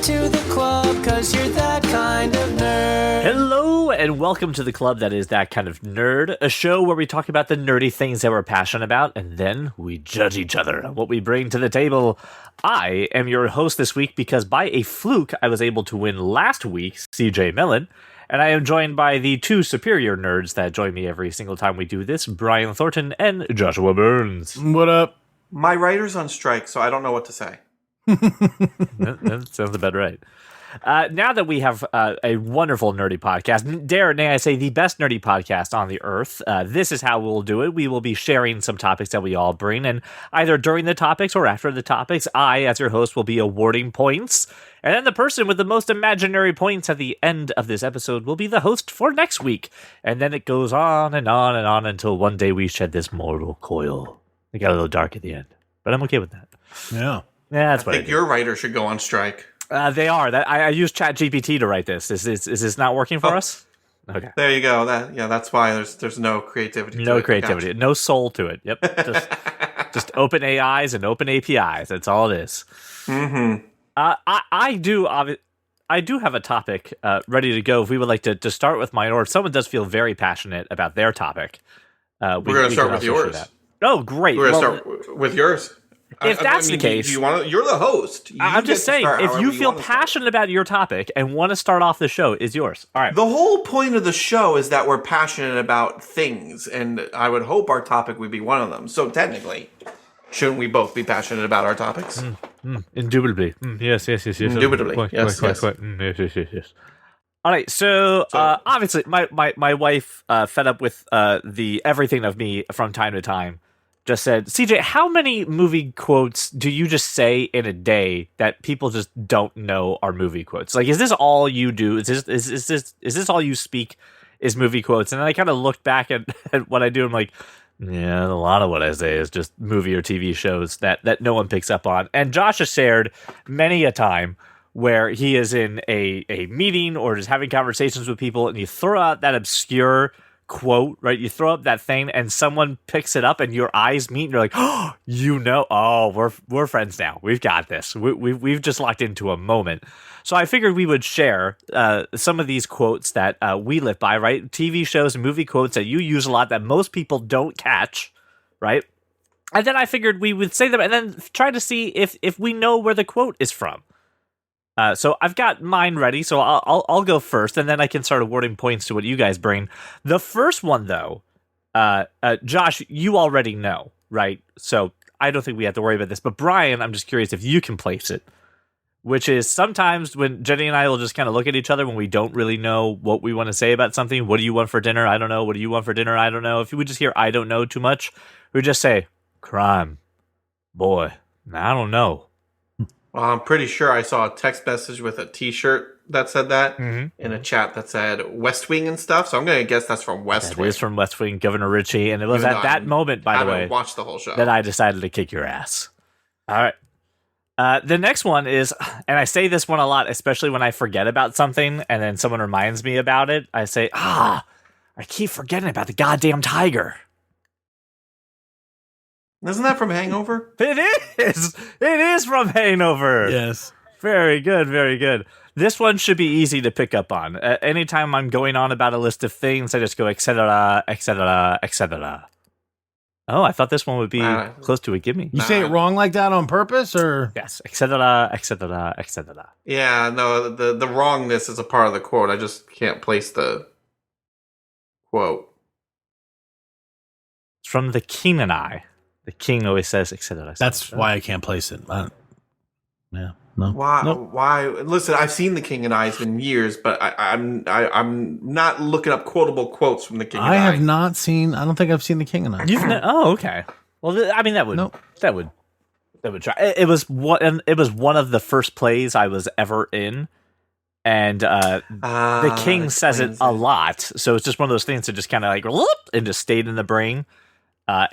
into the club, 'cause you're that kind of nerd. Hello, and welcome to the club that is that kind of nerd, a show where we talk about the nerdy things that we're passionate about, and then we judge each other on what we bring to the table. I am your host this week because by a fluke, I was able to win last week's CJ Mellon, and I am joined by the two superior nerds that join me every single time we do this, Brian Thornton and Joshua Burns. What up? My writer's on strike, so I don't know what to say. That sounds about right. Now that we have a wonderful nerdy podcast, dare I say the best nerdy podcast on the earth, this is how we'll do it. We will be sharing some topics that we all bring, and either during the topics or after the topics, I, as your host, will be awarding points. And then the person with the most imaginary points at the end of this episode will be the host for next week. And then it goes on and on and on until one day we shed this mortal coil. It got a little dark at the end, but I'm okay with that. Yeah. Yeah, that's I think your writer should go on strike. They are. I used ChatGPT to write this. Is this not working for us? Okay. There you go. That's why there's no creativity. No creativity. Gotcha. No soul to it. Yep. Just open AIs and open APIs. That's all it is. Mm-hmm. I do have a topic ready to go. If we would like to start with mine, or if someone does feel very passionate about their topic, we're going to start with yours. Oh, great. We're going to start with yours. If that's the case, you're the host. I'm just saying, if you feel passionate about your topic and want to start off the show, is yours. All right. The whole point of the show is that we're passionate about things, and I would hope our topic would be one of them. So technically, shouldn't we both be passionate about our topics? Indubitably. Yes. Indubitably. Quite. Yes. All right, So obviously, my wife, fed up with the everything of me from time to time, just said, CJ, how many movie quotes do you just say in a day that people just don't know are movie quotes? Like, is this all you do? Is this all you speak is movie quotes? And then I kind of looked back at what I do. I'm like, yeah, a lot of what I say is just movie or TV shows that no one picks up on. And Josh has shared many a time where he is in a meeting or just having conversations with people, and you throw out that obscure quote, right? You throw up that thing and someone picks it up and your eyes meet and you're like, oh, we're friends now. We've got this. We've just locked into a moment. So I figured we would share some of these quotes that we live by, right? TV shows and movie quotes that you use a lot that most people don't catch, right? And then I figured we would say them and then try to see if we know where the quote is from. So I've got mine ready, so I'll go first, and then I can start awarding points to what you guys bring. The first one, though, Josh, you already know, right? So I don't think we have to worry about this. But Brian, I'm just curious if you can place it, which is sometimes when Jenny and I will just kind of look at each other when we don't really know what we want to say about something. What do you want for dinner? I don't know. What do you want for dinner? I don't know. If we just hear I don't know too much, we just say, crime. Boy, I don't know. Well, I'm pretty sure I saw a text message with a T-shirt that said that in a chat that said West Wing and stuff. So I'm going to guess that's from West Wing. It is from West Wing, Governor Ritchie, and it was at that moment, by the way, watched the whole show, that I decided to kick your ass. All right. The next one is, and I say this one a lot, especially when I forget about something, and then someone reminds me about it. I say, I keep forgetting about the goddamn tiger. Isn't that from Hangover? It is. It is from Hangover. Yes. Very good. Very good. This one should be easy to pick up on. Anytime I'm going on about a list of things, I just go, etc., etc., etc. Oh, I thought this one would be close to a gimme. You say it wrong like that on purpose, or? Yes, etc., etc., etc. Yeah, no, the wrongness is a part of the quote. I just can't place the quote. It's from The King and I. The king always says, etc. That's why I can't place it. Yeah. No. Why? Nope. Why? Listen, I've seen The King and I in years, but I'm not looking up quotable quotes from The King and I. I have not seen. I don't think I've seen The King and I. Oh, okay. Well, I mean, that would try. It was one of the first plays I was ever in, and the king says it a lot. So it's just one of those things that just kind of like whoop, and just stayed in the brain.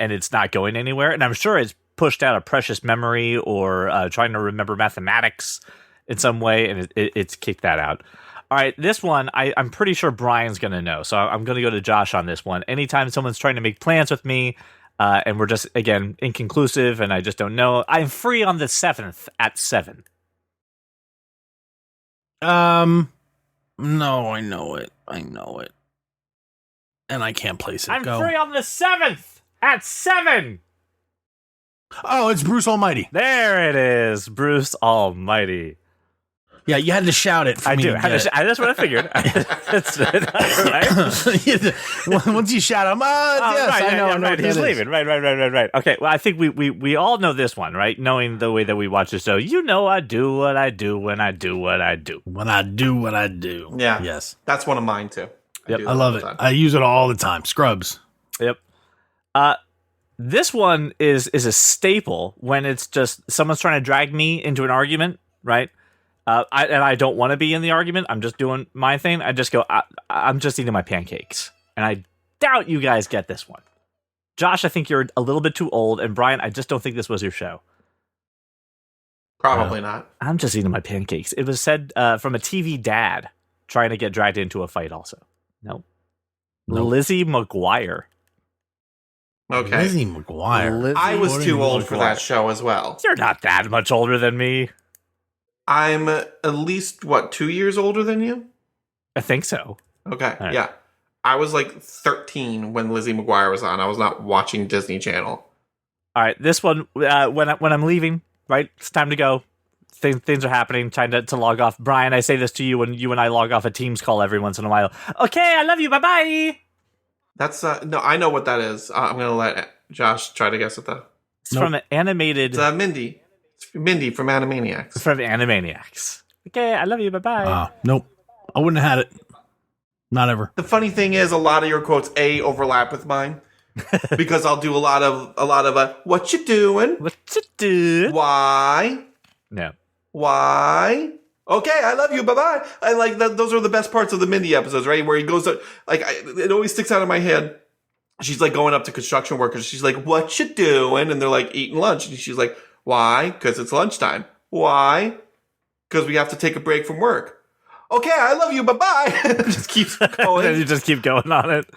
And it's not going anywhere. And I'm sure it's pushed out a precious memory or trying to remember mathematics in some way, and it's kicked that out. All right, this one, I'm pretty sure Brian's going to know, so I'm going to go to Josh on this one. Anytime someone's trying to make plans with me, and we're just, again, inconclusive, and I just don't know, I'm free on the 7th at 7. No, I know it. And I can't place it. I'm Go. free on the 7th at 7. Oh, it's Bruce Almighty. There it is, Bruce Almighty. Yeah, you had to shout it for I me do. to get it. That's what I figured. That's right. Once you shout him, yes, right, I know. yeah, I know right. what He's that is. leaving. Right. Okay, well, I think we all know this one, right? Knowing the way that we watch the show. You know I do what I do when I do what I do. When I do what I do. Yeah. Yes. That's one of mine, too. Yep. do that I love all it. the time. I use it all the time. Scrubs. Yep. This one is a staple when it's just someone's trying to drag me into an argument, right? I don't want to be in the argument. I'm just doing my thing. I just go, I'm just eating my pancakes. And I doubt you guys get this one. Josh, I think you're a little bit too old. And Brian, I just don't think this was your show. Probably not. I'm just eating my pancakes. It was said from a TV dad trying to get dragged into a fight also. Nope. Lizzie McGuire. Okay. Lizzie McGuire. I was too old for McGuire. that show as well. You're not that much older than me. I'm at least, 2 years older than you? I think so. Okay, right. yeah. I was like 13 when Lizzie McGuire was on. I was not watching Disney Channel. All right, this one, when I'm leaving, right? It's time to go. Things are happening. Time to log off. Brian, I say this to you when you and I log off a Teams call every once in a while. Okay, I love you. Bye-bye. That's, no, I know what that is. I'm going to let Josh try to guess it, though. It's from an animated... It's Mindy. It's Mindy from Animaniacs. From Animaniacs. Okay, I love you. Bye-bye. Nope. I wouldn't have had it. Not ever. The funny thing is, a lot of your quotes overlap with mine because I'll do a lot of what you doing? What you do? Why? No. Why? Okay, I love you. Bye bye. I like that. Those are the best parts of the Mindy episodes, right? Where he goes it always sticks out in my head. She's like going up to construction workers. She's like, "What you doing?" And they're like eating lunch, and she's like, "Why? Because it's lunchtime. Why? Because we have to take a break from work." Okay, I love you. Bye bye. Just keeps going. Then you just keep going on it.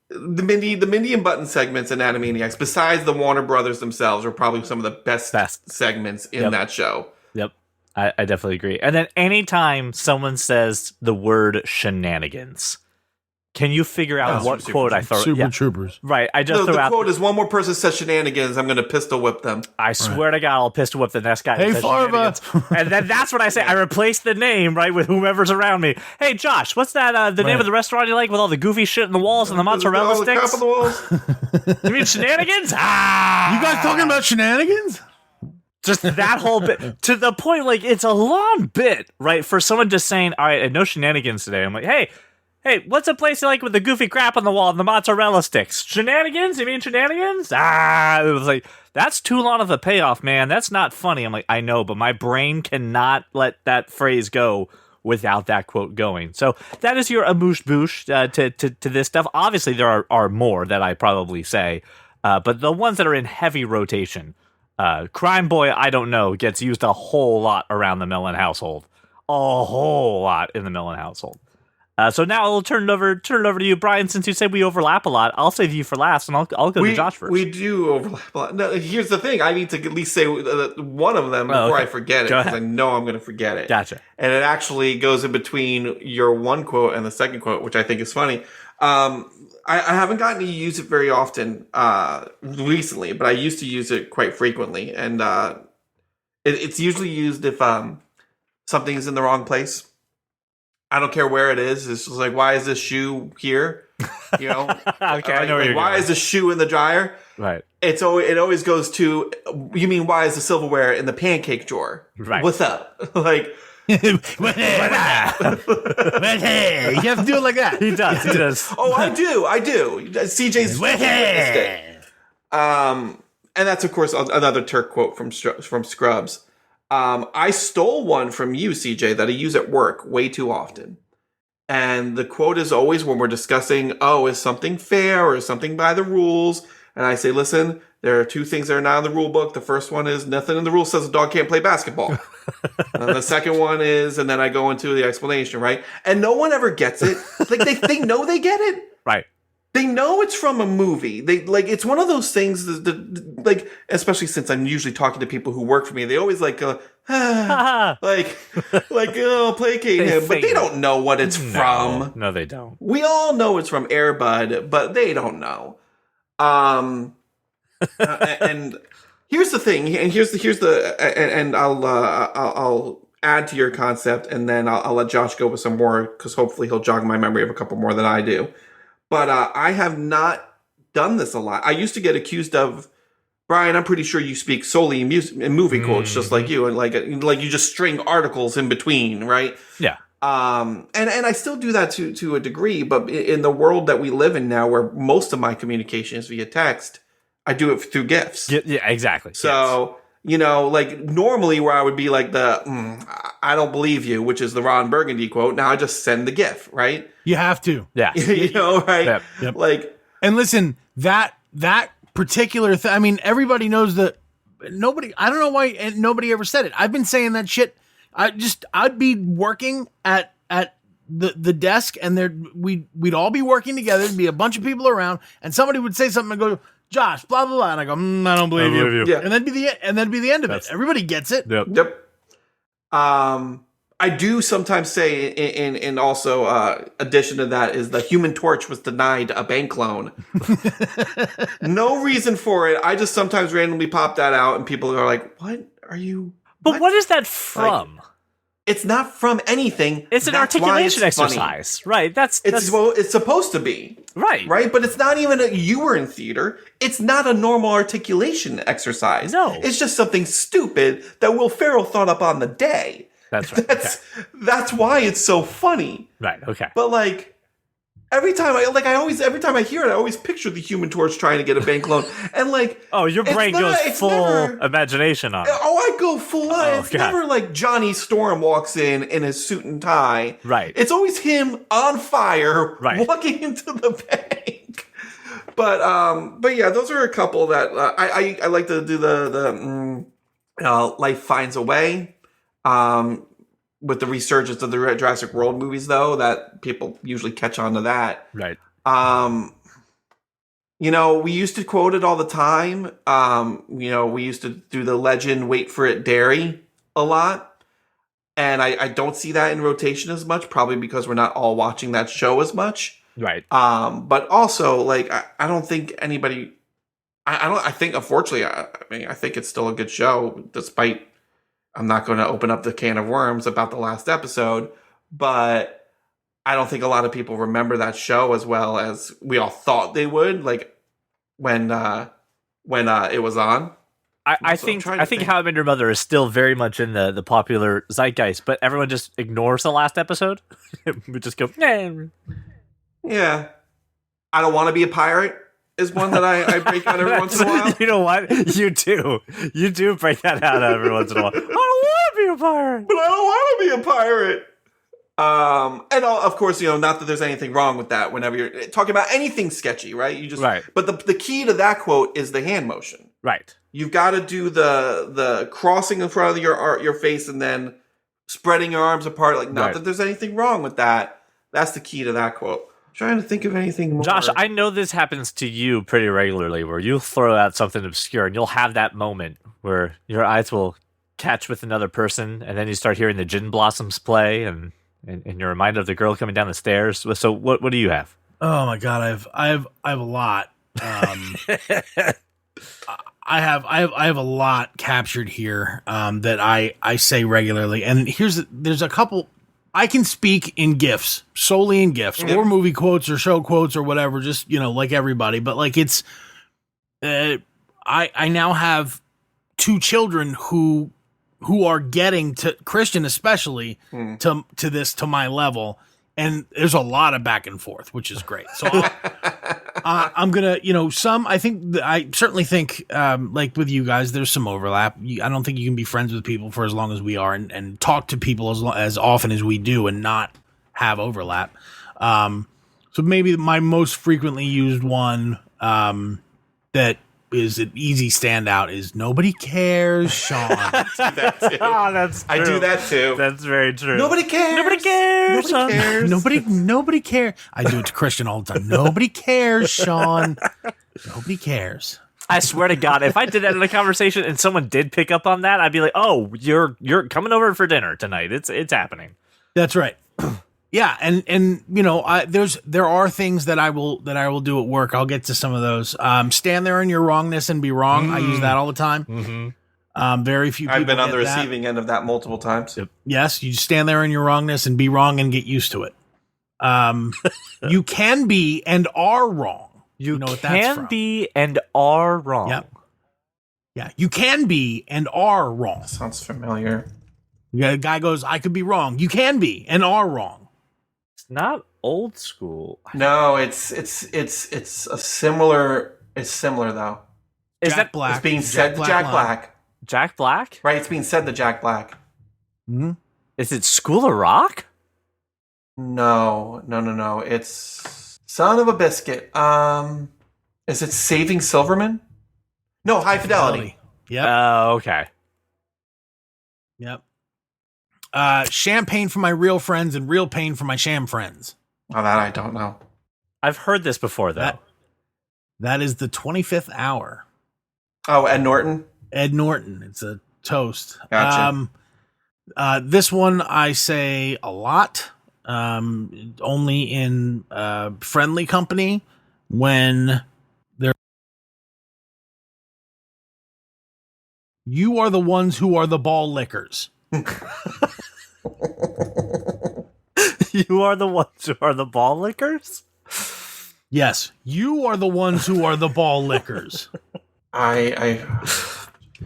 The Mindy and Button segments in Animaniacs, besides the Warner Brothers themselves, are probably some of the best. segments in that show. Yep. I definitely agree. And then anytime someone says the word shenanigans, can you figure out what quote I throw? Super Troopers. Right. I just The throw out. quote is, one more person says shenanigans, I'm going to pistol whip them. I swear to God, I'll pistol whip the next guy. Hey, that says Farva. shenanigans. And then that's what I say. I replace the name, right, with whomever's around me. Hey, Josh, what's that, the name of the restaurant you like with all the goofy shit in the walls and the mozzarella All the crap sticks? on the walls. You mean shenanigans? Ah! You guys talking about shenanigans? Just that whole bit. To the point, like, it's a long bit, right, for someone just saying, all right, no shenanigans today. I'm like, hey, what's a place you like with the goofy crap on the wall and the mozzarella sticks? Shenanigans? You mean shenanigans? Ah, it was like, that's too long of a payoff, man. That's not funny. I'm like, I know, but my brain cannot let that phrase go without that quote going. So that is your amoosh boosh to this stuff. Obviously, there are more that I probably say, but the ones that are in heavy rotation, Crime Boy, I don't know, gets used a whole lot around the Millen household. A whole lot in the Millen household. So now I'll turn it over to you, Brian. Since you said we overlap a lot, I'll save you for last, and I'll go to Josh first. We do overlap a lot. No, here's the thing. I need to at least say one of them before I forget it, because I know I'm going to forget it. Gotcha. And it actually goes in between your one quote and the second quote, which I think is funny. I haven't gotten to use it very often recently, but I used to use it quite frequently. And it's usually used if something is in the wrong place. I don't care where it is. It's just like, why is this shoe here? You know? Okay, I know where you're why going. is the shoe in the dryer? Right. It always goes to, you mean why is the silverware in the pancake drawer? Right. What's up? Like, You have to do it like that. He does. oh, I do. CJ's and that's of course another Turk quote from Scrubs. I stole one from you, CJ, that I use at work way too often. And the quote is always when we're discussing, is something fair or is something by the rules? And I say, listen, there are two things that are not in the rule book. The first one is nothing in the rule says a dog can't play basketball. And the second one is, and then I go into the explanation, right? And no one ever gets it. Like they know they get it. Right. They know it's from a movie. They like it's one of those things that like, especially since I'm usually talking to people who work for me, they always like like placate him, but they don't know what it's from. No, they don't. We all know it's from Air Bud, but they don't know. And here's the thing, and here's the and I'll add to your concept, and then I'll let Josh go with some more because hopefully he'll jog my memory of a couple more than I do. But I have not done this a lot. I used to get accused of, Brian, I'm pretty sure you speak solely in movie quotes, just like you, and like you just string articles in between, right? Yeah. And I still do that to a degree, but in the world that we live in now, where most of my communication is via text, I do it through GIFs. Yeah, exactly. So, like normally where I would be like I don't believe you, which is the Ron Burgundy quote. Now I just send the GIF, right? You have to. Yeah. Right? Yep. Like, and listen, that particular thing, I mean, everybody knows that nobody, I don't know why and nobody ever said it. I've been saying that shit. I'd be working at the desk, and we'd all be working together. There'd be a bunch of people around, and somebody would say something and go, Josh, blah, blah, blah. And I go, I don't believe you. Yeah. And that'd be the end of it. Everybody gets it. Yep. I do sometimes say, in also addition to that, is the Human Torch was denied a bank loan. No reason for it. I just sometimes randomly pop that out, and people are like, "What are you?" But what is that from? Like, it's not from anything. It's an articulation exercise, right? It's supposed to be, right. But it's not even. You were in theater. It's not a normal articulation exercise. No, it's just something stupid that Will Ferrell thought up on the day. That's right. That's why it's so funny. Right. Okay. But like every time I hear it, I always picture the Human Torch trying to get a bank loan, and like, your brain goes full imagination on it. Oh, I go full on. It's never like Johnny Storm walks in his suit and tie. Right. It's always him on fire, right, walking into the bank. But yeah, those are a couple that I like to do the Life Finds a Way. With the resurgence of the Jurassic World movies, though, that people usually catch on to that. Right. We used to quote it all the time. We used to do the legend, wait for it, dairy a lot. And I don't see that in rotation as much, probably because we're not all watching that show as much. Right. But also, like, I don't think anybody, I think, unfortunately, I think it's still a good show, despite, I'm not going to open up the can of worms about the last episode, but I don't think a lot of people remember that show as well as we all thought they would, like when it was on. I think How I Met Your Mother is still very much in the popular zeitgeist, but everyone just ignores the last episode. We just go, nah. Yeah. I Don't Want to Be a Pirate is one that I break out every once in a while. You know what? You do break that out every once in a while. I don't want to be a pirate, but I don't want to be a pirate. And of course, not that there's anything wrong with that. Whenever you're talking about anything sketchy, right? You just right. But the key to that quote is the hand motion. Right. You've got to do the crossing in front of your face and then spreading your arms apart. Like, not that there's anything wrong with that. That's the key to that quote. Trying to think of anything more. Josh, I know this happens to you pretty regularly, where you'll throw out something obscure and you'll have that moment where your eyes will catch with another person, and then you start hearing the gin blossoms play, and you're reminded of the girl coming down the stairs. So what do you have? Oh my God, I have a lot. I have a lot captured here that I say regularly, and there's a couple. I can speak in GIFs, solely in GIFs, or movie quotes or show quotes or whatever, just, like everybody. But like it's, I now have 2 children who are getting to, Christian especially, to my level. And there's a lot of back and forth, which is great. So I'm going to, I certainly think, like with you guys, there's some overlap. I don't think you can be friends with people for as long as we are and talk to people as often as we do and not have overlap. So maybe my most frequently used one that is an easy standout is nobody cares, Sean. That too. Oh, that's true. I do that too. That's very true. Nobody cares. Nobody cares. Nobody cares. Nobody cares. I do it to Christian all the time. Nobody cares, Sean. Nobody cares. I swear to God, if I did that in a conversation and someone did pick up on that, I'd be like, "Oh, you're coming over for dinner tonight. It's happening." That's right. Yeah, and you know, there are things that I will do at work. I'll get to some of those. Stand there in your wrongness and be wrong. I use that all the time. Mm-hmm. Very few people I've been on the get that. receiving end of that multiple times. Yes, you stand there in your wrongness and be wrong and get used to it. You can be and are wrong. You know what that's can from. be and are wrong. Yep. Yeah, you can be and are wrong. Sounds familiar. Yeah, the guy goes, I could be wrong. You can be and are wrong. It's not old school. No, it's a similar. It's similar though. Is Jack that Black? It's being said to Jack line. Black. Jack Black? Right, it's being said to Jack Black. Mhm. Is it School of Rock? No. It's Son of a Biscuit. Is it Saving Silverman? No, High Fidelity. Yep. Oh, okay. Yep. Champagne for my real friends and real pain for my sham friends. Oh, that I don't know. I've heard this before, though. That is the 25th hour. Oh, Ed Norton. Ed Norton. It's a toast. Gotcha. This one I say a lot. Only in friendly company when they're. You are the ones who are the ball lickers. You are the ones who are the ball lickers? Yes, you are the ones who are the ball lickers. I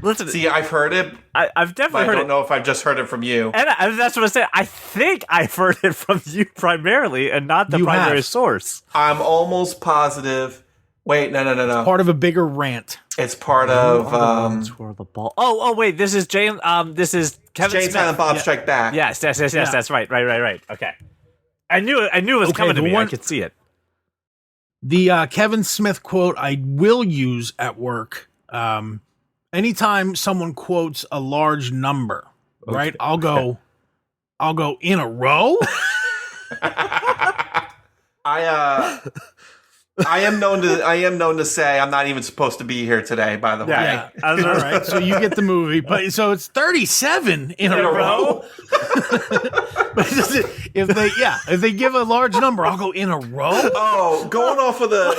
Listen, see. I've heard it. I've But definitely I heard don't it. know if I've just heard it from you. And that's what I said. I think I've heard it from you primarily and not the You primary have. source. I'm almost positive. Wait, no. Part of a bigger rant. It's part of Who are the ball? Oh, wait. This is Jane. This is Kevin Jane Smith. Silent Bob Strike Back. Yes. Yeah. That's right. Okay. I knew it was Okay, coming to the me. I one- could see it. The Kevin Smith quote I will use at work. Anytime someone quotes a large number, right? I'll go in a row. I am known to say I'm not even supposed to be here today. By the way, Yeah. All right, so you get the movie, but so it's 37 in a row. But if they give a large number, I'll go in a row. Oh, going off of the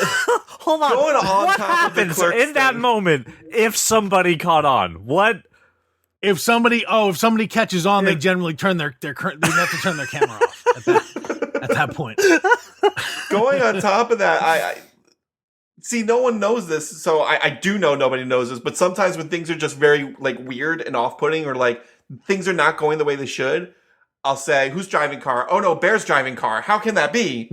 Hold on. Going on What top of the happens Clerks in that thing. moment if somebody caught on? What? If somebody catches on, they generally turn they have to turn their camera off at that point. going on top of that, I see no one knows this, so I do know nobody knows this. But sometimes when things are just very like weird and off-putting, or like things are not going the way they should, I'll say, "Who's driving car? Oh no, Bear's driving car. How can that be?"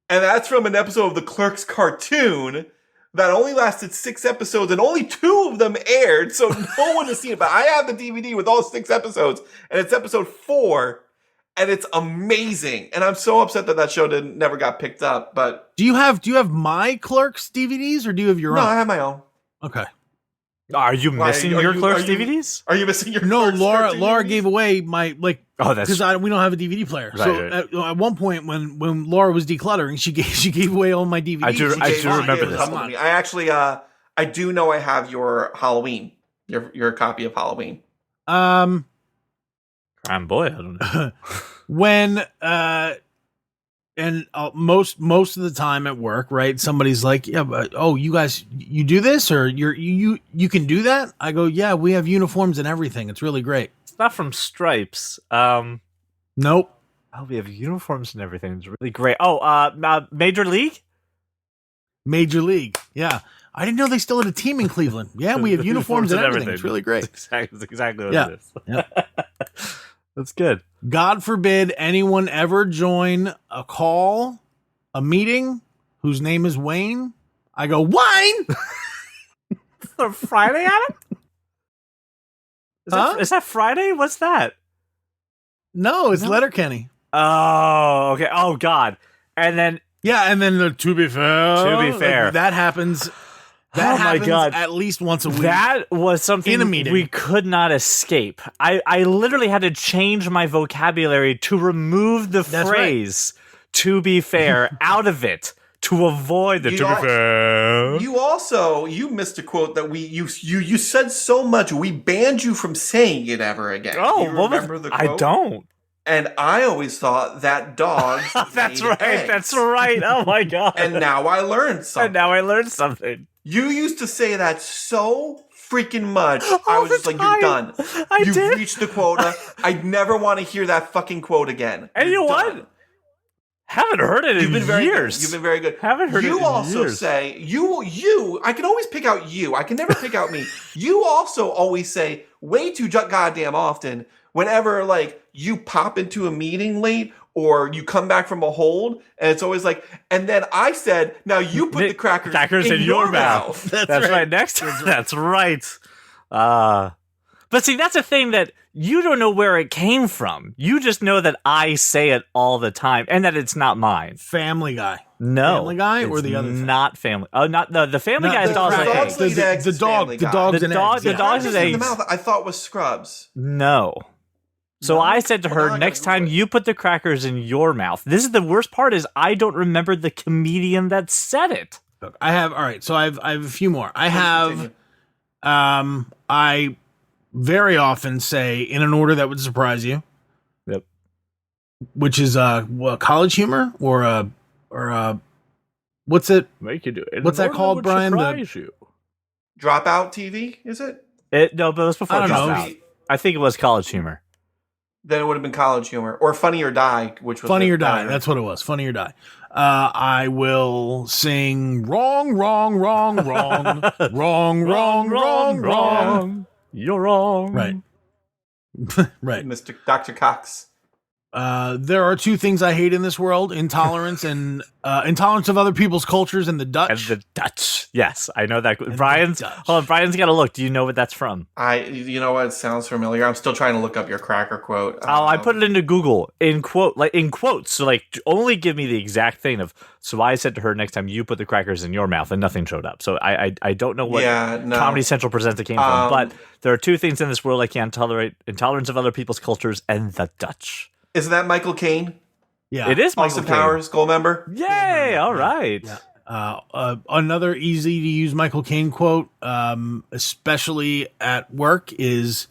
And that's from an episode of the Clerks cartoon that only lasted 6 episodes, and only 2 of them aired, so no one has seen it. But I have the DVD with all 6 episodes, and it's episode 4, and it's amazing. And I'm so upset that show never got picked up. But Do you have my Clerks DVDs or do you have your no, own? I have my own. Okay. Are you Why, missing are your you- Clerks are you- DVDs? Are you missing your No, Clerks Laura 13 Laura DVDs? gave away my Oh, that's because we don't have a DVD player. Right, So at one point when Laura was decluttering, she gave away all my DVDs. I do- She I gave do mine. remember Gave a this. couple to me. I actually I do know I have your Halloween. Your copy of Halloween. Um, Boy, I don't know. when and most of the time at work, right? Somebody's like, "Yeah, but you guys, you do this, or you can do that?" I go, "Yeah, we have uniforms and everything. It's really great." It's not from Stripes. Nope. Oh, we have uniforms and everything. It's really great. Oh, Major League? Major League. Yeah. I didn't know they still had a team in Cleveland. Yeah, we have uniforms and everything. It's really great. That's exactly what Yeah. it is. Yep. That's good. God forbid anyone ever join a call, a meeting whose name is Wayne. I go, Wayne! For Friday, Adam? Is that Friday? What's that? No, it's Letterkenny. Oh, okay. Oh, God. And then Yeah, and then to be fair, To be fair. that happens That Oh my happens God. at least once a week. That was something In a meeting. we could not escape. I literally had to change my vocabulary to remove the That's right. phrase "to be fair" out of it to avoid the You "to be al- fair." You missed a quote that you said so much we banned you from saying it ever again. Oh, Do you what was? remember the quote? I don't. And I always thought that dogs. That's laid right. eggs. That's right. Oh my God. And now I learned something. And now I learned something. You used to say that so freaking much. I All was the just like, time. you're done. I You've did. reached the quota. I never want to hear that fucking quote again. And you know You're what? done. Haven't heard it You've in been very years. good. You've been very good. Haven't heard it You in also years. say you. I can always pick out you. I can never pick out me. You also always say way too goddamn often. Whenever like you pop into a meeting late or you come back from a hold, and it's always like, and then I said, now you put the crackers in your mouth. That's right. Next. That's right. But see, that's a thing that you don't know where it came from. You just know that I say it all the time and that it's not mine. Family Guy. No, Family Guy or it's the other thing? not Family. Oh, not the Family Not Guy. the Dogs like dogs eggs. laid eggs The is dog. Family The Guy. dogs The and dog- eggs. the yeah. dog- Dogs Crackers and in the eggs. mouth. I thought was Scrubs. No. So No? I said to Well, her, now I next gotta time Google it. you put the crackers in your mouth. This is the worst part is I don't remember the comedian that said it. I have all right. So I have a few more. I Please have continue. I very often say in an order that would surprise you, Yep. which is college humor or what's it? Make you do it. What's that called, Brian? Dropout TV, is it? No, but it was before I don't know. Dropout. I think it was College Humor. Then it would have been College Humor or Funny or Die, which was Funny the or Die. better. That's what it was. Funny or Die. I will sing wrong, wrong, wrong, wrong, wrong, wrong, wrong. You're wrong. Right. Right. Mr. Dr. Cox. There are two things I hate in this world: intolerance and intolerance of other people's cultures and the And Dutch. the Dutch. Yes, I know that. the Brian's. Dutch. Hold on, Brian's got to look. Do you know what that's from? You know what? It sounds familiar. I'm still trying to look up your cracker quote. Oh, I put it into Google in quotes. So only give me the exact thing of. So I said to her, next time you put the crackers in your mouth, and nothing showed up. So I don't know what Comedy Central presents it came from, but there are two things in this world I can't tolerate: intolerance of other people's cultures and the Dutch. Isn't that Michael Caine? Yeah. It is Michael Austin Caine. Powers, gold member. Yay! All right. Another easy to use Michael Caine quote, especially at work, is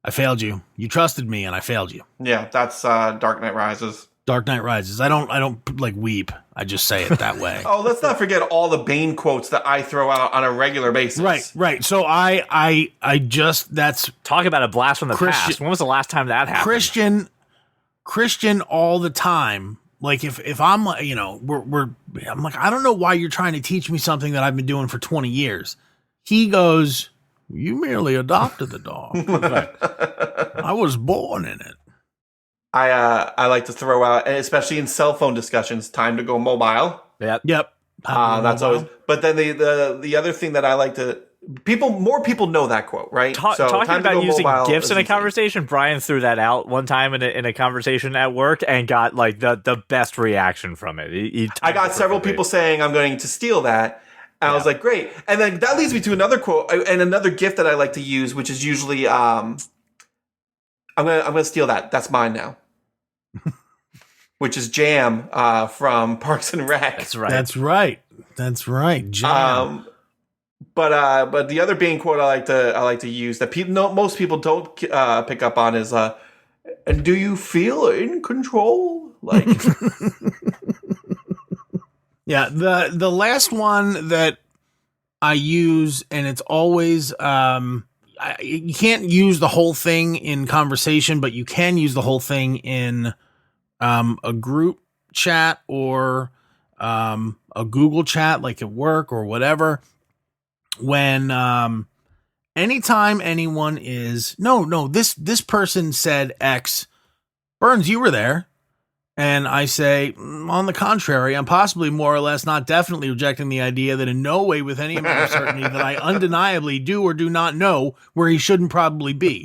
"I failed you. You trusted me, and I failed you." Yeah, that's Dark Knight Rises. Dark Knight Rises. I don't like weep. I just say it that way. Oh, let's not forget all the Bane quotes that I throw out on a regular basis. Right. So I just that's Talk about a blast from the Christian- past. When was the last time that happened? Christian all the time. Like if I'm I'm like, I don't know why you're trying to teach me something that I've been doing for 20 years. He goes, "You merely adopted the dog. I was born in it." I like to throw out, and especially in cell phone discussions, time to go mobile. Yep. Yep. That's always. But then the other thing that I like to more people know that quote, right? Talking time to about go using mobile gifs is in a easy. conversation, Brian threw that out one time in a conversation at work and got like the best reaction from it. I got several people saying I'm going to steal that. And I was like, great. And then that leads me to another quote and another gift that I like to use, which is usually I'm gonna steal that. That's mine now. Which is Jam from Parks and Rec. That's right. That's right. Jam. But the other Bane quote I like to use that most people don't pick up on is and do you feel in control? Like Yeah, the last one that I use, and it's always you can't use the whole thing in conversation, but you can use the whole thing in a group chat or a Google chat, like at work or whatever. When anytime anyone is this person said X, Burns, you were there. And I say, on the contrary, I'm possibly more or less not definitely rejecting the idea that in no way with any amount of certainty that I undeniably do or do not know where he shouldn't probably be.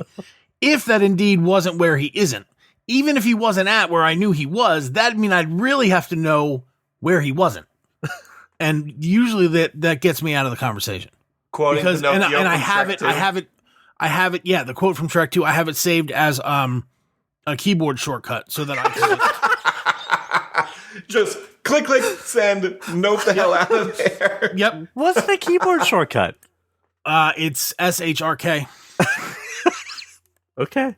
If that indeed wasn't where he isn't, even if he wasn't at where I knew he was, that'd mean I'd really have to know where he wasn't. and usually that gets me out of the conversation. Quoting Because and Pinocchio I from have Shrek it, 2. I have it. Yeah, the quote from Shrek 2. I have it saved as a keyboard shortcut so that I can. Just click, send, note the hell out of there. Yep. What's the keyboard shortcut? It's SHRK. Okay.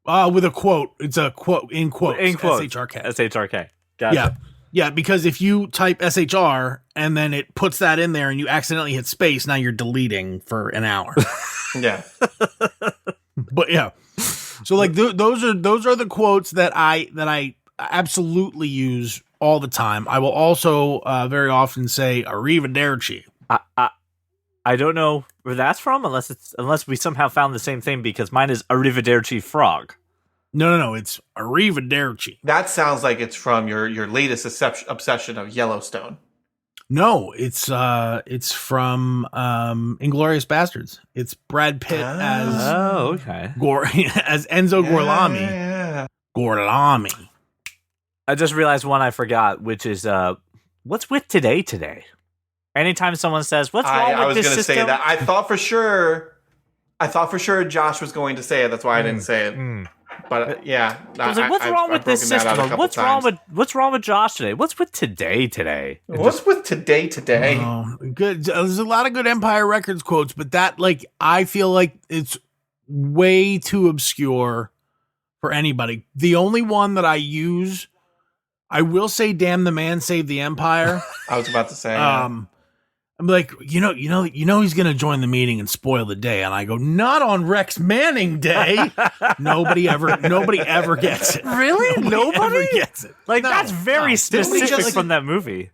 With a quote. It's a quote in quotes. In quotes. SHRK. SHRK. Gotcha. Yeah. Yeah, because if you type SHR and then it puts that in there and you accidentally hit space, now you're deleting for an hour. Yeah. But yeah. So like those are the quotes that I absolutely use all the time. I will also very often say arrivederci. I don't know where that's from unless we somehow found the same thing, because mine is arrivederci frog. No, it's arrivederci. That sounds like it's from your latest obsession of Yellowstone. No, it's from Inglourious Bastards. It's Brad Pitt as okay. as Enzo Gorlami. Yeah. Gorlami. I just realized one I forgot, which is what's with today? Anytime someone says, "What's wrong I with was this going to system?" say that. I thought for sure Josh was going to say it. That's why I didn't say it. But yeah, I was like, "What's wrong with this system?" Or, What's wrong with Josh today? What's with today? What's with today? Good. There's a lot of good Empire Records quotes, but that I feel like it's way too obscure for anybody. The only one that I use, I will say, "Damn the man, save the Empire." I was about to say. I'm like, he's gonna join the meeting and spoil the day, and I go, not on Rex Manning Day. Nobody ever gets it. Really? Nobody ever gets it. Like that's very specific just- from that movie.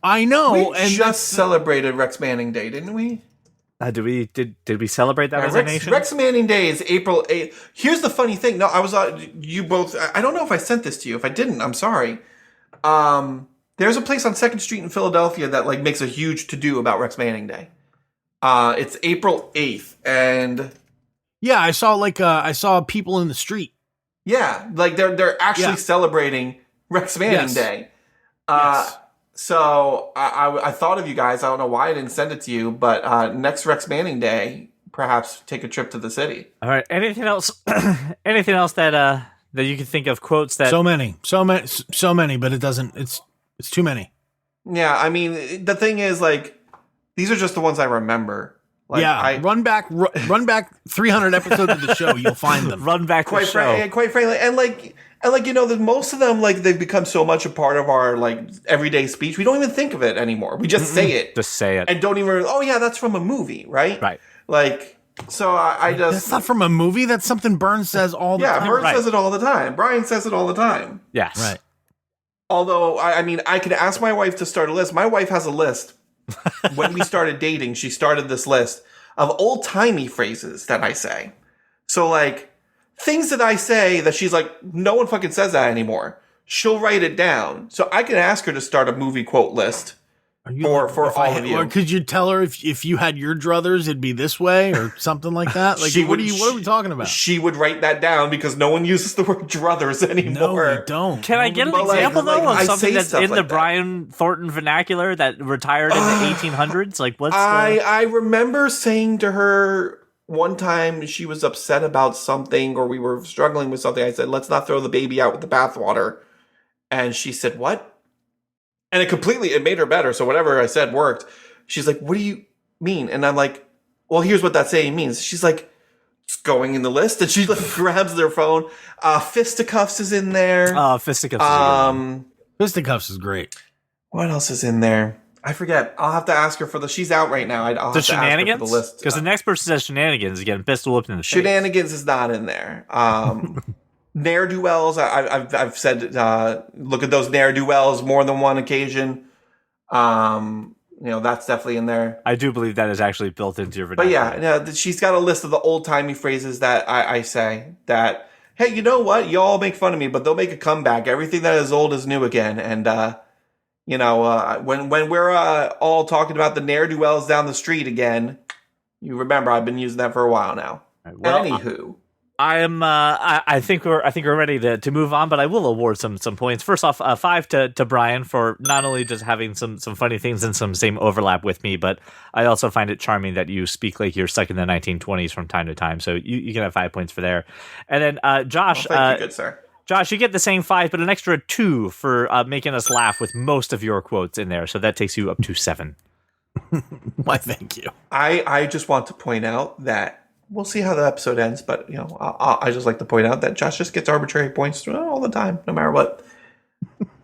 I know, we and just celebrated Rex Manning Day, didn't we? Did we celebrate that as a nation? Rex Manning Day is April 8th. Here's the funny thing. No, I was you both. I don't know if I sent this to you. If I didn't, I'm sorry. There's a place on 2nd Street in Philadelphia that makes a huge to-do about Rex Manning Day. It's April 8th, and yeah, I saw people in the street. yeah, they're actually celebrating Rex Manning Day. Yes. So I thought of you guys. I don't know why I didn't send it to you, but next Rex Manning Day, perhaps take a trip to the city. All right. Anything else? Anything else that you can think of quotes that? So many, but it doesn't. It's too many. Yeah, I mean, the thing is, these are just the ones I remember. Run back 300 episodes of the show, you'll find them. Run back the show. Quite frankly, and that most of them they've become so much a part of our everyday speech, we don't even think of it anymore. We just say it. Just say it. And don't even. Oh yeah, that's from a movie, right? Right. So I just. That's not from a movie. That's something Burns says all the time. Yeah, Burns says it all the time. Brian says it all the time. Yes. Right. Although, I could ask my wife to start a list. My wife has a list. When we started dating, she started this list of old-timey phrases that I say. So, things that I say that she's like, no one fucking says that anymore. She'll write it down. So I can ask her to start a movie quote list for all of you. Or could you tell her if you had your druthers, it'd be this way or something like that? What are we talking about? She would write that down because no one uses the word druthers anymore. No, we don't. Can I get an example though of something that's in the Brian Thornton vernacular that retired in the 1800s? What's I remember saying to her one time she was upset about something or we were struggling with something. I said, "Let's not throw the baby out with the bathwater," and she said, "What?" And it made her better. So whatever I said worked. She's like, "What do you mean?" And I'm like, "Well, here's what that saying means." She's like, "It's going in the list." And she grabs their phone. Fisticuffs is in there. Fisticuffs. Fisticuffs is great. What else is in there? I forget. I'll have to ask her she's out right now. I'll have to ask her for the list. Because the next person says shenanigans is getting pistol whipped in the face. Shenanigans is not in there. Ne'er-do-wells, I've said, look at those ne'er-do-wells more than one occasion. That's definitely in there. I do believe that is actually built into your vernacular. But yeah, she's got a list of the old-timey phrases that I say that, hey, you know what? Y'all make fun of me, but they'll make a comeback. Everything that is old is new again. And, when we're all talking about the ne'er-do-wells down the street again, you remember I've been using that for a while now. Right, well, Anywho. I think we're ready to move on, but I will award some points. First off, 5 to Brian for not only just having some funny things and some same overlap with me, but I also find it charming that you speak like you're stuck in the 1920s from time to time. So you can have 5 points for there. And then Josh, thank you, good sir. Josh, you get the same 5, but an extra 2 for making us laugh with most of your quotes in there. So that takes you up to 7. Why, thank you. I just want to point out that we'll see how the episode ends, but I just like to point out that Josh just gets arbitrary points all the time, no matter what.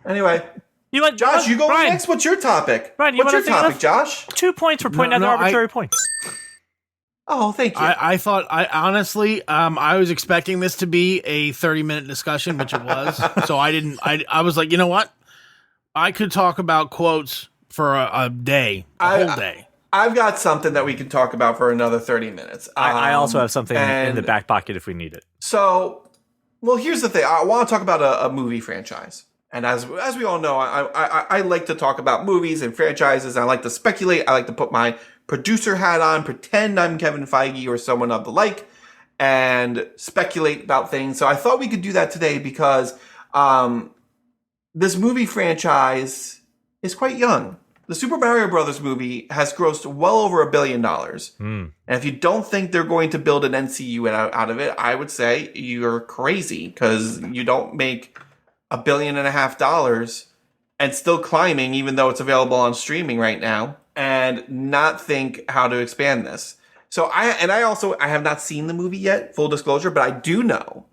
Anyway, Josh, you go Brian, next. What's your topic? Brian, what's your topic, Josh? 2 points for pointing out the arbitrary points. Oh, thank you. I thought, honestly, I was expecting this to be a 30-minute discussion, which it was. So I was like, you know what? I could talk about quotes for a day, a whole day. I've got something that we can talk about for another 30 minutes. I also have something in the back pocket if we need it. So, well, here's the thing. I want to talk about a movie franchise. And as we all know, I like to talk about movies and franchises. I like to speculate. I like to put my producer hat on, pretend I'm Kevin Feige or someone of the like, and speculate about things. So I thought we could do that today because this movie franchise is quite young. The Super Mario Brothers movie has grossed well over $1 billion. And if you don't think they're going to build an NCU out of it, I would say you're crazy because you don't make $1.5 billion and still climbing, even though it's available on streaming right now, and not think how to expand this. So I have not seen the movie yet, full disclosure, but I do know